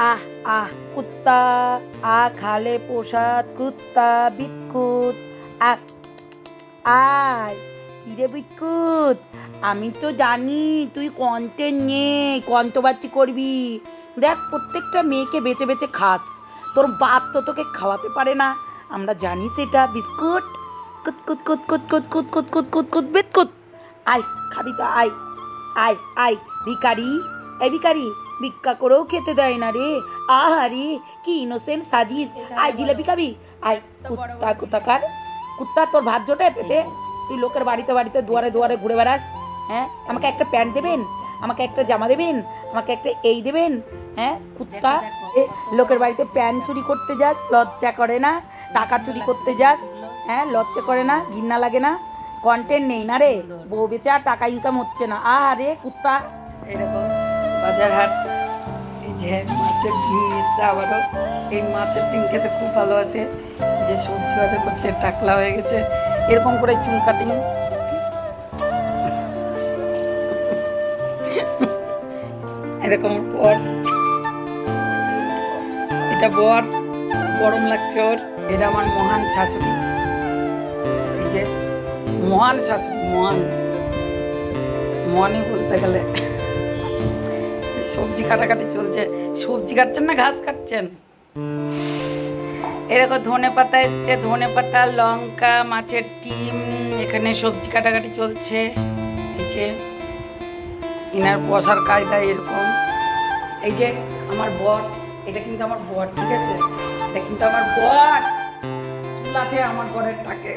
আহ আহ কুত্তা, খালে প্রসাদ কুত্তা বিৎকুত। আয় কিরে বিৎকুত, আমি তো জানি তুই কন্টেন্ট নেই, কন্ট্রোভার্সি করবি। দেখ প্রত্যেকটা মেয়েকে বেছে বেছে খাস, তোর বাপ তো তোকে খাওয়াতে পারে না, আমরা জানি সেটা। বিস্কুট কুত কুত কুত কুত কুত কুত কুত কুত কুত কুত বিৎকুত। আয় খাবি তো, আয় আয় আয়। ভিখারি, এই ভিখারি, ভিক্ষা করেও খেতে দেয় না রে। আহারে কি ইনোসেন্ট সাজিস। আয় জিলাপি খাবি, আয়। কুত্তা কোথাকার কুত্তা, তোর ভাত জোটে পেটে? তুই লোকের বাড়িতে বাড়িতে দুয়ারে দুয়ারে ঘুরে বেড়াস। হ্যাঁ, আমাকে একটা প্যান্ট দেবেন, আমাকে একটা জামা দেবেন, আমাকে একটা এই দেবেন? হ্যাঁ কুত্তা, লোকের বাড়িতে প্যান্ট চুরি করতে যাস, লজ্জা করে না? টাকা চুরি করতে যাস, হ্যাঁ লজ্জা করে না? ঘৃণা লাগে না? কন্টেন্ট নেই না রে, বউ বেচে আর টাকা ইনকাম হচ্ছে না। আহারে কুত্তা। এরকম বাজার হাট, এই যে মাছের ডিম নিচ্ছে আবারও। এই মাছের ডিম খেতে খুব ভালো আছে। যে সবজি বাজার করছে, টাকলা হয়ে গেছে এরকম করে চুন কাটিং। এরকম বর, এটা বর, গরম লাগছে ওর। এটা আমার মহান শাশুড়ি, এই যে মহান শাশুড়ি, মহানই বলতে গেলে। সবজি কাটাকাটি চলছে। সবজি কাটছেন না ঘাস কাটছেন? এরকম ধনে পাতা এসছে, ধনে পাতা, লঙ্কা, মাছের ডিম, এখানে সবজি কাটাকাটি চলছে। এই যে ইনার বসার কায়দা এরকম। এই যে আমার বর, এটা কিন্তু আমার বর, ঠিক আছে? এটা কিন্তু আমার বর, চুল আছে আমার বরের টাকে।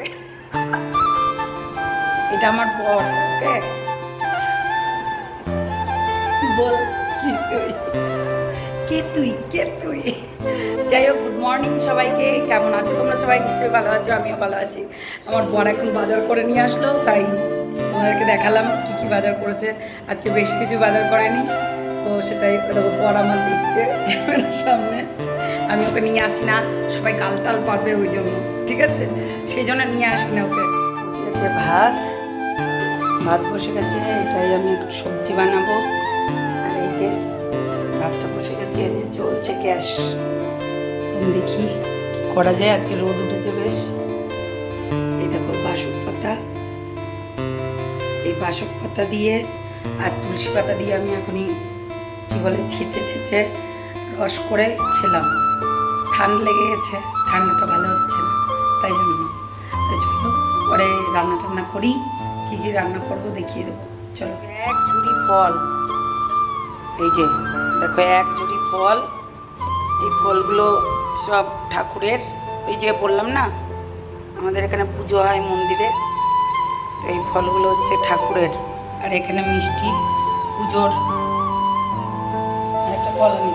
এটা আমার বর, ওকে? বল কি তুই, কে তুই, কে তুই? যাই হোক, গুড মর্নিং সবাইকে। কেমন আছো তোমরা সবাই? নিশ্চয়ই ভালো আছো, আমিও ভালো আছি। আমার বর এখন বাজার করে নিয়ে আসলো, তাই তোমাদেরকে দেখালাম কি কি বাজার করেছে। আজকে বেশি কিছু বাজার করেনি, তো সেটাই দেখো বর আমার দিচ্ছে ক্যামেরার সামনে। আমি ওকে নিয়ে আসি না, সবাই গাল টাল পারবে ওই জন্য, ঠিক আছে? সেই জন্য নিয়ে আসি না ওকে। বসে গেছে ভাত, ভাত বসে গেছে। এটাই আমি একটু সবজি বানাবো। আর এই যে ভাতটা বসে গেছে, এই যে চলছে গ্যাস। দেখি কি করা যায়, আজকে রোদ উঠেছে বেশ। এই দেখো বাসক পাতা, এই বাসক পাতা দিয়ে আর তুলসী পাতা দিয়ে আমি এখনই কি বলে ছিঁচে ছিঁচে রস করে খেলাম। ঠান্ডা লেগে গেছে, ঠান্ডাটা ভালো হচ্ছে না, তাই জন্য। তাই চলো পরে রান্না টান্না করি, কি কি রান্না করবো দেখিয়ে দেবো। চলো। এক ঝুড়ি ফল, এই যে দেখো এক ঝুড়ি ফল। এই ফলগুলো সব ঠাকুরের, এই যে বললাম না আমাদের এখানে পুজো হয় মন্দিরে, তো এই ফলগুলো হচ্ছে ঠাকুরের। আর এখানে মিষ্টি পুজোর। একটা ফল আমি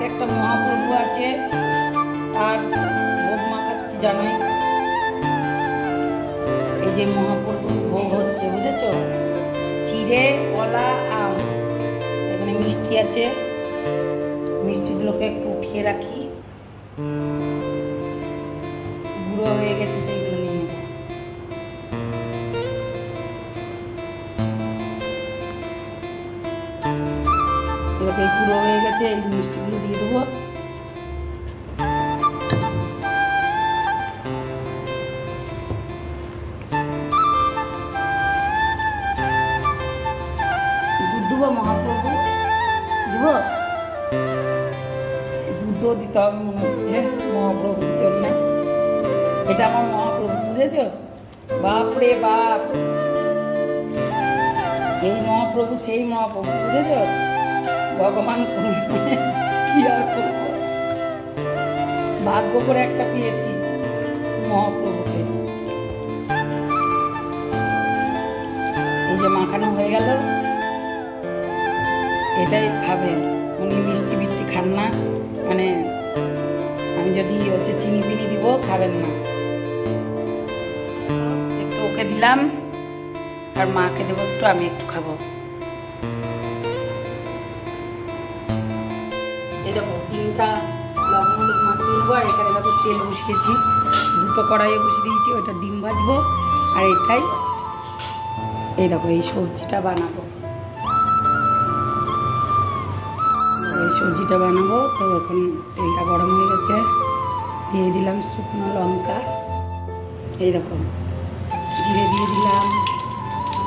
একটা মহাপ্রভু আছে, তার ভোগ মাখাচ্ছি জানোই। এই যে মহাপ্রভুর ভোগ হচ্ছে, বুঝেছো? চিড়ে, কলা, আম, এখানে মিষ্টি আছে। মিষ্টিগুলোকে একটু উঠিয়ে রাখি, গুঁড়ো হয়ে গেছে সেইগুলো নিয়ে নেব। এরকম গুঁড়ো হয়ে গেছে, এই মিষ্টিগুলো দিয়ে দেবো। দুধ দেবো মহাপ্রভু, দেবো দুধও দিতে হবে মনে হচ্ছে মহাপ্রভুর জন্য। এটা আমার মহাপ্রভু, বুঝেছো? বাপ রে বাপ, এই মহাপ্রভু সেই মহাপ্রভু, বুঝেছো? ভগবান কি আর করবো, ভাগ্য করে একটা পেয়েছি মহাপ্রভুকে। এই যে মাখানো হয়ে গেল, এটাই খাবে। উনি মিষ্টি মিষ্টি খান না, মানে আমি যদি হচ্ছে চিনি ফিনি দিব খাবেন না। একটু ওকে দিলাম আর মাকে দেবো একটু, আমি একটু খাবো। এই দেখো ডিমটা লবণ হলুদ মাখিয়ে নেবো, আর এখানে দেখো তেল বসিয়েছি, দুটো কড়াইয়ে বসিয়ে দিয়েছি, ওটা ডিম ভাজবো। আর এটাই এই দেখো এই সবজিটা বানাবো, এই সবজিটা বানাবো। তো এখন তেলটা গরম হয়ে গেছে, দিয়ে দিলাম শুকনো লঙ্কা, এই দেখো জিরে দিয়ে দিলাম,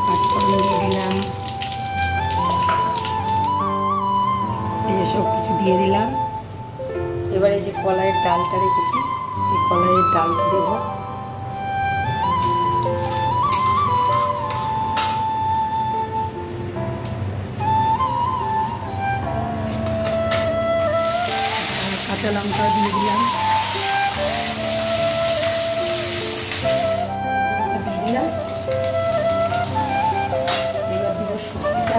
পাঁচফোড়ন দিয়ে দিলাম, এই যে সব কিছু দিয়ে দিলাম। এবার এই যে কলাইয়ের ডালটা রেখেছি, এই কলাইয়ের ডালটা দেবো। কাঁচা লঙ্কা দিয়ে দিলাম, এবার দিব সবজিটা।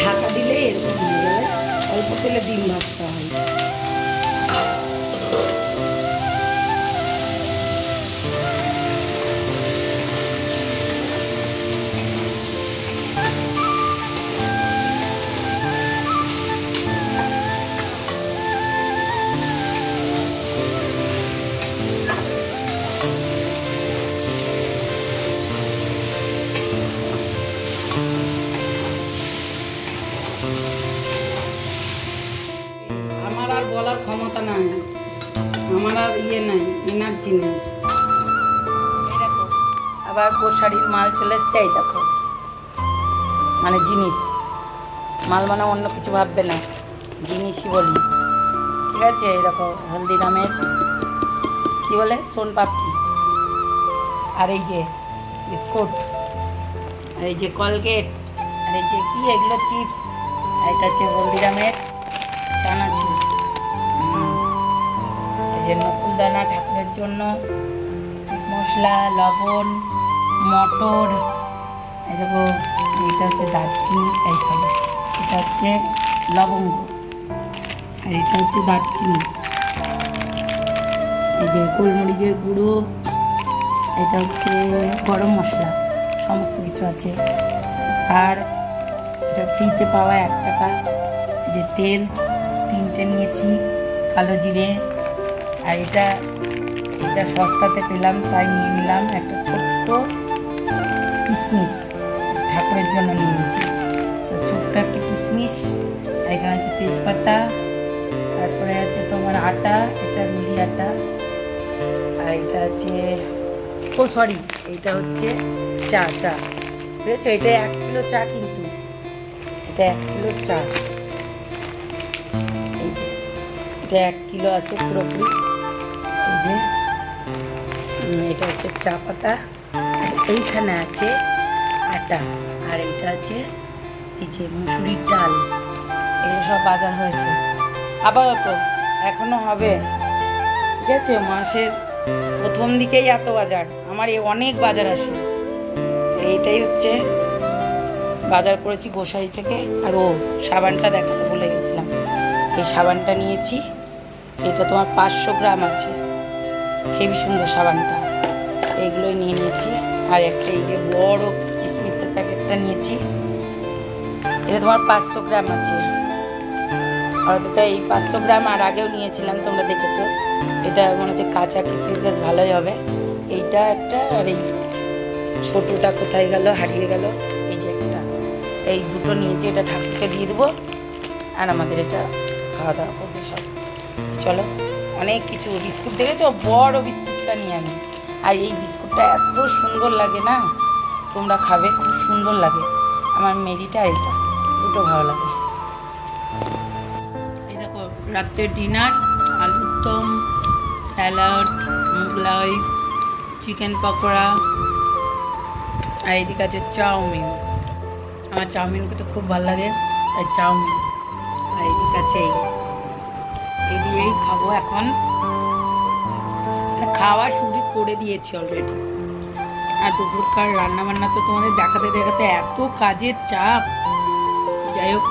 ঢাকা দিলে এরকম হয়ে যাবে, অল্প তেলে ডিম ভাজতে হয়। আমার আর বলার ক্ষমতা নাই, আমার আর ইয়ে নাই, এনার্জি নেই। এই দেখো আবার গোসারির মাল চলে এসছে, এই দেখো মানে জিনিস, মাল মানে অন্য কিছু ভাববে না, জিনিসই বলি, ঠিক আছে। এই দেখো হলদিরামের কি বলে সোন পাপড়ি, আর এই যে বিস্কুট, আর এই যে কলগেট, আর এই যে কি এগুলো চিপস, এটা হচ্ছে হলদিরামের চানাচুর, এই যে নকুলদানা ঠাকুরের জন্য, মশলা, লবণ, মটর, এই দেখো এটা হচ্ছে দারচিনি, এই সরি এটা হচ্ছে লবঙ্গ, আর এটা হচ্ছে দারচিনি, এই যে গোলমরিচের গুঁড়ো, এটা হচ্ছে গরম মশলা, সমস্ত কিছু আছে। আর এটা ফ্রিতে পাওয়া 1 টাকা, যে তেল 3টে নিয়েছি, কালো জিরে, আর এটা সস্তাতে পেলাম তাই নিয়ে নিলাম। একটা ছোট্ট কিশমিশ ঠাকুরের জন্য নিয়েছি, তো ছোট্ট একটা কিশমিশ, এখানে আছে তেজপাতা, তারপরে আছে তোমার আটা, এটা রুলি আটা, আর এটা আছে ও সরি এইটা হচ্ছে চা, বুঝেছো, এটা 1 কিলো চা, কিন্তু এটা 1 কিলো চা, এই যে এটা 1 কিলো আছে পুরোপুরি। এই যে এটা হচ্ছে চা পাতা, আর এইখানে আছে আটা, আর এইটা আছে এই যে মুসুরির ডাল, এগুলো সব বাজার হয়েছে, আপাতত এখনো হবে, ঠিক আছে। মাসের প্রথম দিকেই এত বাজার, আমার অনেক বাজার আসে। এইটাই হচ্ছে বাজার করেছি গোসারি থেকে। আর ও সাবানটা দেখাতে ভুলে গেছিলাম, এই সাবানটা নিয়েছি, এটা তোমার 500 গ্রাম আছে, হেবি সুন্দর সাবানটা, এগুলোই নিয়ে নিয়েছি। আর একটা এই যে বড় কিশমিশের প্যাকেটটা নিয়েছি, এটা তোমার 500 গ্রাম আছে, অর্থাৎ এই 500 গ্রাম আর আগেও নিয়েছিলাম, তোমরা দেখেছো। এটা মনে হচ্ছে কাঁচা কিশমিশ, বেশ ভালোই হবে। এইটা একটা, আর এই ছোটোটা কোথায় গেল, হারিয়ে গেল। এই যে একটা, এই দুটো নিয়েছি, এটা ঠাকুরকে দিয়ে দেবো। আর আমাদের এটা খাওয়া দাওয়া করবে সব। চলো, অনেক কিছু বিস্কুট দেখেছো, বড় বিস্কুটটা নিয়ে আমি। আর এই বিস্কুটটা এত সুন্দর লাগে না, তোমরা খাবে, খুব সুন্দর লাগে। আমার মেরিটা আর এটা দুটো ভালো লাগে। এই দেখো রাত্রের ডিনার, আলুর দম, স্যালাড, মোগলাই, চিকেন পকোড়া, আর এদিকে আছে চাউমিন। আমার চাউমিন খেতে খুব ভালো লাগে, তাই চাউমিন। আর এদিকে আছে এই দিয়েই খাবো এখন। খাওয়া শুরু করে দিয়েছি অলরেডি। আর দুপুরকার রান্না বান্না তো তোমাদের দেখাতে দেখাতে এত কাজের চাপ, যাই হোক